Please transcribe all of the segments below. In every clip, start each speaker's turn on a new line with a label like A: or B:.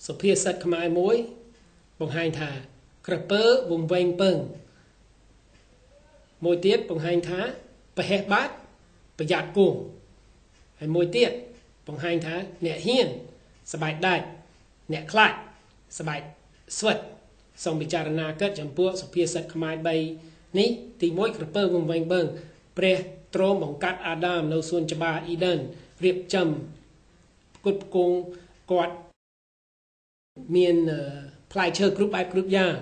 A: សុភាសិតខ្មែរមួយបង្ហាញថាក្រពើវង្វេងពឹងមួយទៀតបង្ហាញថាប្រហែសបាត់ប្រយ័ត្នគង់ហើយមួយទៀតបង្ហាញថាអ្នកហ៊ានសบายដាច់អ្នកខ្លាចសบายស្វិតសូមពិចារណាគិតចំពោះសុភាសិតខ្មែរ3នេះទី1ក្រពើវង្វេងពឹងព្រះទ្រង់បង្កាត់អាដាមនៅសួនច្បារអ៊ីដិនរៀបចំផ្គត់ផ្គង់គាត់មានផ្លែឈើគ្រប់បែបគ្រប់យ៉ាង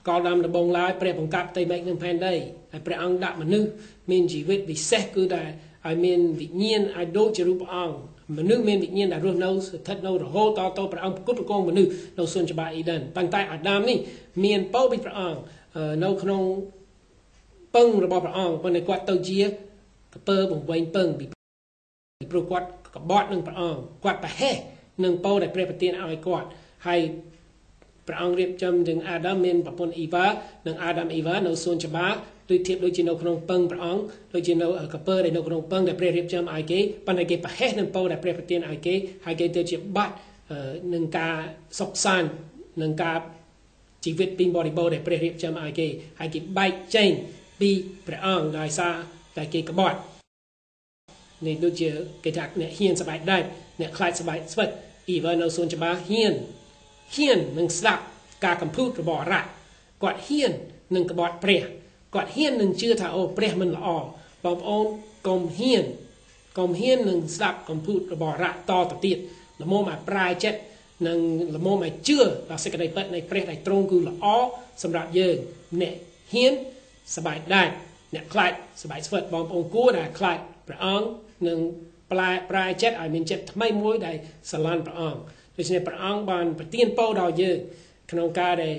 A: កលដំដំបងឡើយព្រះបង្កាត់ផ្ទៃមេឃនិងផែនដីហើយព្រះអង្គដាក់មនុស្សមានជីវិតពិសេសគឺតែឲ្យមានវិញ្ញាណឲ្យដូចជារូបព្រះអង្គមនុស្សមានវិញ្ញាណដែលរស់នៅស្ថិតនៅរហូតតទៅព្រះអង្គផ្គត់ផ្គង់មនុស្សនៅសួនច្បារអ៊ីដិនប៉ុន្តែអាដាមនេះមានពរពីព្រះអង្គនៅក្នុងពឹងរបស់ព្រះអង្គប៉ុន្តែគាត់ទៅជាក្រពើបង្វែងពឹងពីព្រោះគាត់ក្បត់នឹងព្រះអង្គគាត់ប្រហែសនឹងពរដែលព្រះប្រទានឲ្យគាត់ហើយព្រះអង្គរៀបចំទាំងអាដាមមានប្រពន្ធអ៊ីវ៉ានិងអាដាមអ៊ីវ៉ានៅសួនច្បារដូចធៀបដូចជានៅក្នុងពឹងព្រះអង្គដូចជានៅក្រពើដែលនៅក្នុងពឹងដែលព្រះរៀបចំឲ្យគេប៉ុន្តែគេប្រហែសនឹងពរដែលព្រះប្រទានឲ្យគេហើយគេទៅជាបាត់នឹងការសុខសាន្តនឹងការជីវិតពីបរិបូរណ៍ដែលព្រះរៀបចំឲ្យគេហើយគេបែកចែងពីព្រះអង្គដោយសារតែគេក្បត់នេះដូចជាគេថាអ្នកហ៊ានសบายដាច់អ្នកខ្លាចសบายស្វិតអ៊ីវ៉ានៅសួនច្បារហ៊ាននឹងស្ដាប់ការកំពូតរបស់រ៉ាគាត់ហ៊ាននឹងក្បត់ព្រះគាត់ហ៊ាននឹងជឿថាអូព្រះមិនល្អបងប្អូនកុំហ៊ាននឹងស្ដាប់កំពូតរបស់រ៉ាតទៅទៀតល្មមឲ្យប្រាយចិត្តនិងល្មមឲ្យជឿដល់សេចក្តីពិតនៃព្រះដែលទ្រង់គឺល្អសម្រាប់យើងអ្នកហ៊ានសบายដាច់អ្នកខ្លាចសบายស្វិតបងប្អូនគួរតែខ្លាចព្រះអង្គនឹងប្រាយចិត្តឲ្យមានចិត្តថ្មីមួយដែលស្រឡាញ់ព្រះអង្គដូច្នេះព្រះអង្គបានប្រទានពរដល់យើងក្នុងការដែល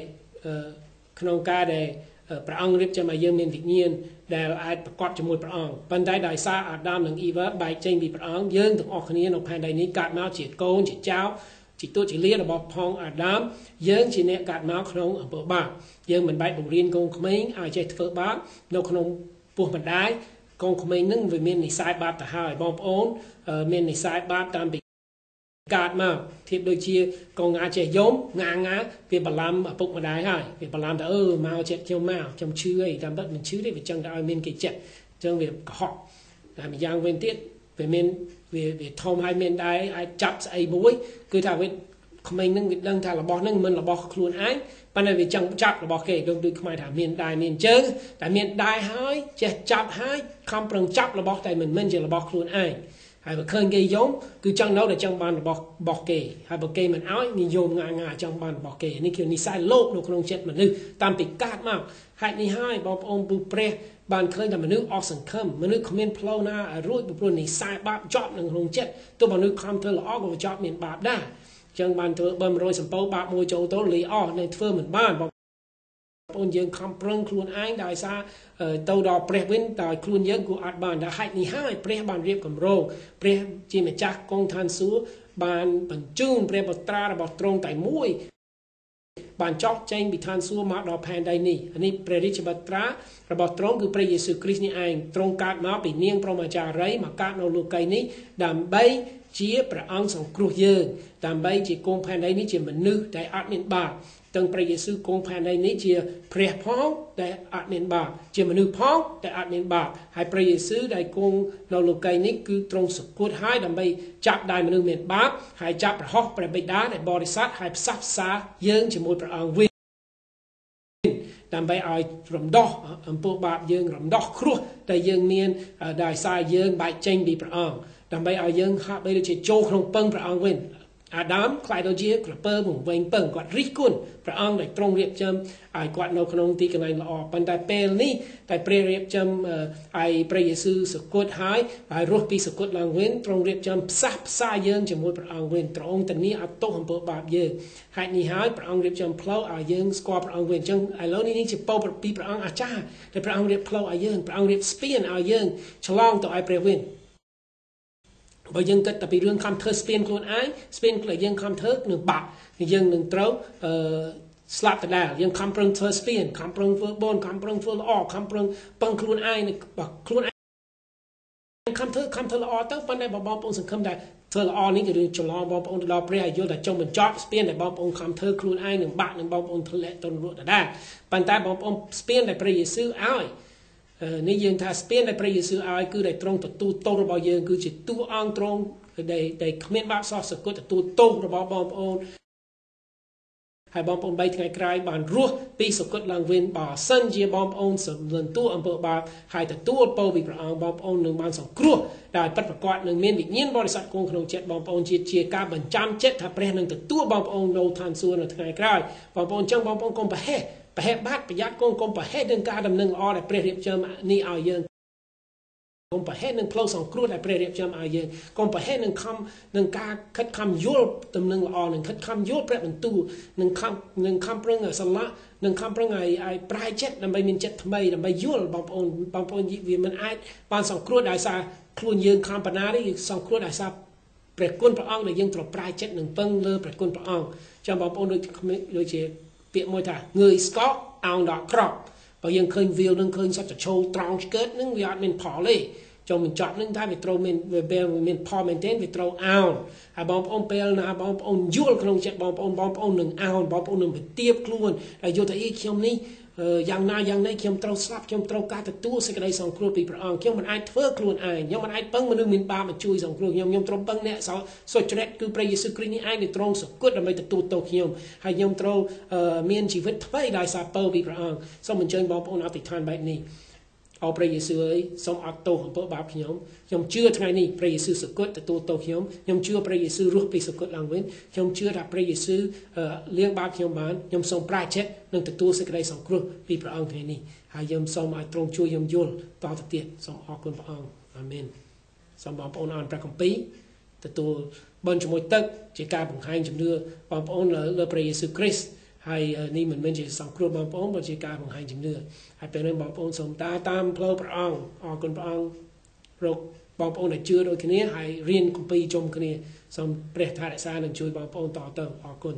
A: ព្រះអង្គរៀបចំឲ្យយើងមានវិញ្ញាណដែលអាចប្រកបជាមួយព្រះអង្គប៉ុន្តែដោយសារអាដាមនិងអ៊ីវ៉ាបែកចេញពីព្រះអង្គយើងទាំងអស់គ្នានៅផែនដីនេះកើតមកជាកូនជាចៅជាទូតជាលារបស់ផងអាដាមយើងជាអ្នកកើតមកក្នុងអំពើបាបយើងមិនបែកបង្រៀនកូនក្មេងឲ្យចេះធ្វើបាបនៅក្នុងពោះម្ដាយកូនក្មេងនឹងវាមាននិស្ស័យបាបទៅហើយបងប្អូនមាននិស្ស័យបាបតាមពីកើតមកធៀបដូចជាកងងាចេះយំងាវាបឡាំឪពុកម្ដាយហើយវាបឡាំតែមកចិត្តខ្ញុំឈឺអីតាមពិតមិនឈឺទេវាចឹងតែឲ្យមានគេចិត្តអញ្ចឹងវាកុហកតែម្យ៉ាងវិញទៀតវាមានវាធំហើយមានដែរអាចចាប់ស្អីមួយគឺថាវាក្មេងនឹងវាដឹងថារបស់នឹងមិនរបស់ខ្លួនឯងប៉ុន្តែវាចង់ចាប់របស់គេដូចខ្មែរថាមានដែរមានជើងតែមានដែរហើយចេះចាប់ហើយខំប្រឹងចាប់របស់តែមិនជារបស់ខ្លួនឯងហើយបើឃើញគេយំគឺចង់នៅតែចង់បានរបស់គេហើយបើគេមិនអោយនិយមងាចង់បានរបស់គេនេះគឺនិស្ស័យលោកនៅក្នុងចិត្តមនុស្សតាមពីកើតមកហេតុនេះហើយបងប្អូនពូព្រះបានឃើញថាមនុស្សអស់សង្ឃឹមមនុស្សគ្មានផ្លូវណាឲ្យរួចពីព្រោះនិស្ស័យបាបជាប់នៅក្នុងចិត្តទោះមនុស្សខំធ្វើល្អក៏ជាប់មានបាបដែរអញ្ចឹងបានធ្វើបើ100សម្ពោបាបមួយចូលទៅលីអស់នឹងធ្វើមិនបានបងប្អូនយើងខំប្រឹងខ្លួនឯងដោយសារទៅដល់ព្រះវិញដោយខ្លួនយើងគួរអត់បានតែហេតុនេះហើយព្រះបានរៀបគម្រោងព្រះជាម្ចាស់គង់ឋានសួគ៌បានបញ្ជូនព្រះបុត្រារបស់ទ្រង់តែមួយបានចោះចេញពីឋានសួគ៌មកដល់ផែនដីនេះនេះព្រះរាជបុត្រារបស់ទ្រង់គឺព្រះយេស៊ូវគ្រីស្ទនេះឯងទ្រង់កើតមកពីនាងព្រហ្មចារីមកកើតនៅលោកីនេះដើម្បីជាព្រះអង្គសង្គ្រោះយើងដើម្បីជាគង់ផែនដីនេះជាមនុស្សដែលអត់មានបាបទាំងព្រះយេស៊ូវគង់ផែនដីនេះជាព្រះផងដែលអត់មានបាបជាមនុស្សផងដែលអត់មានបាបហើយព្រះយេស៊ូវដែលគង់នៅលោកីនេះគឺទ្រង់សគត់ហើយដើម្បីចាប់ដៃមនុស្សមានបាបហើយចាប់រហោះព្រះបិតាដែលបរិស័ទហើយផ្សះផ្សាយើងជាមួយព្រះអង្គវិញដើម្បីឲ្យរំដោះអំពើបាបយើងរំដោះគ្រោះដែលយើងមានដោយសារយើងបែកចេញពីព្រះអង្គដើម្បីឲ្យយើងហាក់បីដូចជាចូលក្នុងពឹងព្រះអង្គវិញអាដាមខ្លាយទៅជាក្រពើបង្វែងពឹងគាត់រិះគន់ព្រះអង្គដែលទ្រង់រៀបចំឲ្យគាត់នៅក្នុងទីកន្លែងល្អប៉ុន្តែពេលនេះតែព្រះរៀបចំឲ្យព្រះយេស៊ូវសគត់ហើយរស់ពីសគត់ឡើងវិញទ្រង់រៀបចំផ្សះផ្សាយើងជាមួយព្រះអង្គវិញទ្រង់ធានាឲ្យទោសអំពើបាបយើងហេតុនេះហើយព្រះអង្គរៀបចំផ្លូវឲ្យយើងស្គាល់ព្រះអង្គវិញអញ្ចឹងឥឡូវនេះជាពរពីព្រះអង្គអាចារ្យដែលព្រះអង្គរៀបផ្លូវឲ្យយើងព្រះអង្គរៀបស្ពានឲ្យយើងឆ្លងទៅឲ្យព្រះវិញបើយើងគិតតែពីរឿងខំធ្វើស្ពានខ្លួនឯងស្ពានដែលយើងខំធ្វើនឹងបាក់យើងនឹងត្រូវស្លាប់ដដែលយើងខំប្រឹងធ្វើស្ពានខំប្រឹងធ្វើបនខំប្រឹងធ្វើល្អខំប្រឹងពឹងខ្លួនឯងខ្លួន ខំធ្វើល្អទៅប៉ុន្តែបងប្អូនសង្ឃឹមដែលធ្វើល្អនេះគឺរឿងចម្លងបងប្អូនទៅដល់ព្រះឲ្យយល់ថាចុងបញ្ចប់ស្ពានដែលបងប្អូនខំធ្វើខ្លួនឯងនឹងបាក់នឹងបងប្អូនធ្លាក់ទៅនរកដដែលប៉ុន្តែបងប្អូនស្ពានដែលព្រះយេស៊ូវឲ្យនេះយើងថាស្ពានដែលព្រះយេស៊ូវឲ្យគឺដែលទ្រង់ទទួលទោសរបស់យើងគឺជាតួអង្គទ្រង់ដែលគ្មានបាបសោះសកុតទទួលទោសរបស់បងប្អូនហើយបងប្អូន3ថ្ងៃក្រោយបានរស់ពីសកុតឡើងវិញបើសិនជាបងប្អូនសម្លឹងទួអំពើបាបហើយទទួលពរពីព្រះអង្គបងប្អូននឹងបានសង្គ្រោះដោយពិតប្រាកដនឹងមានវិញ្ញាណបរិសុទ្ធគង់ក្នុងចិត្តបងប្អូនជាការបញ្ចាំចិត្តថាព្រះនឹងទទួលបងប្អូននៅឋានសួគ៌នៅថ្ងៃក្រោយបងប្អូនចឹងបងប្អូនកុំប្រហែសបាត់ប្រយ័ត្នកុំប្រហែសនឹងការដំណឹងល្អដែលព្រះរៀបចំនេះឲ្យយើងកុំប្រហែសនឹងផ្លូវសង្គ្រោះដែលព្រះរៀបចំឲ្យយើងកុំប្រហែសនឹងការខិតខំយល់ដំណឹងល្អនឹងខិតខំយល់ព្រះបន្ទូលនឹងខំប្រឹងស្រឡះនឹងខំប្រឹងឲ្យប្រែចិត្តដើម្បីមានចិត្តថ្មីដើម្បីយល់បងប្អូនវាមិនអាចបានសង្គ្រោះដោយសារខ្លួនយើងខំបណ្ណាទេសង្គ្រោះដោយសារព្រះគុណព្រះអង្គដែលយើងត្រូវប្រែចិត្តនឹងពឹងលើព្រះគុណព្រះអង្គចាំបងប្អូនដូចជាពាក្យមួយថាងើយស្កកអោងដកក្រប់បើយើងឃើញវាលនឹងឃើញសត្វចឈោត្រង់ឆ្កឹតនឹងវាអត់មានផលទេចុងបញ្ចប់នឹងថាវាត្រូវមានផលមែនទែនវាត្រូវអោនហើយបងប្អូនពេលណាបងប្អូនយល់ក្នុងចិត្តបងប្អូននឹងអោនបងប្អូននឹងទៅទៀបខ្លួនហើយយល់ថាខ្ញុំនេះយ៉ាងណាខ្ញុំត្រូវស្លាប់ខ្ញុំត្រូវការទទួលសេចក្តីសង្គ្រោះពីព្រះអង្គខ្ញុំមិនអាចធ្វើខ្លួនឯងខ្ញុំមិនអាចពឹងមនុស្សមានបាបមកជួយសង្គ្រោះខ្ញុំត្រូវពឹងអ្នកសុចរិតគឺព្រះយេស៊ូវគ្រីស្ទនេះឯងដែលទ្រង់សគត់ដើម្បីទទួលទោសខ្ញុំហើយខ្ញុំត្រូវមានជីវិតថ្មីដោយសារពរពីព្រះអង្គសូមអញ្ជើញបងប្អូនអធិដ្ឋានបែបនេះអោព្រះយេស៊ូវអើយសូមអត់ទោសអំពើបាបខ្ញុំជឿថ្ងៃនេះព្រះយេស៊ូវសគត់ទទួលទោសខ្ញុំជឿព្រះយេស៊ូវរស់ពីសគត់ឡើងវិញខ្ញុំជឿថាព្រះយេស៊ូវលាងបាបខ្ញុំបានខ្ញុំសូមប្រាជ្ញានឹងទទួលសេចក្តីសង្គ្រោះពីព្រះអង្គថ្ងៃនេះហើយខ្ញុំសូមឲ្យទ្រង់ជួយខ្ញុំយល់តទៅទៀតសូមអរគុណព្រះអង្គអាមែនសូមបងប្អូនអានព្រះគម្ពីរទទួលបន់ជាមួយទឹកជាការបង្ហាញជំនឿបងប្អូនលើព្រះយេស៊ូវគ្រីស្ទហើយនេះមិនមែនជាសង្គ្រោះបងប្អូនបើជាការបង្ហាញជំនឿហើយពេលនេះបងប្អូនសូមតាមផ្លូវព្រះអង្គអរគុណព្រះអង្គរកបងប្អូនដែលជឿដូចគ្នាហើយរៀនគម្ពីរជុំគ្នាសូមព្រះថែរក្សានិងជួយបងប្អូនតទៅអរគុណ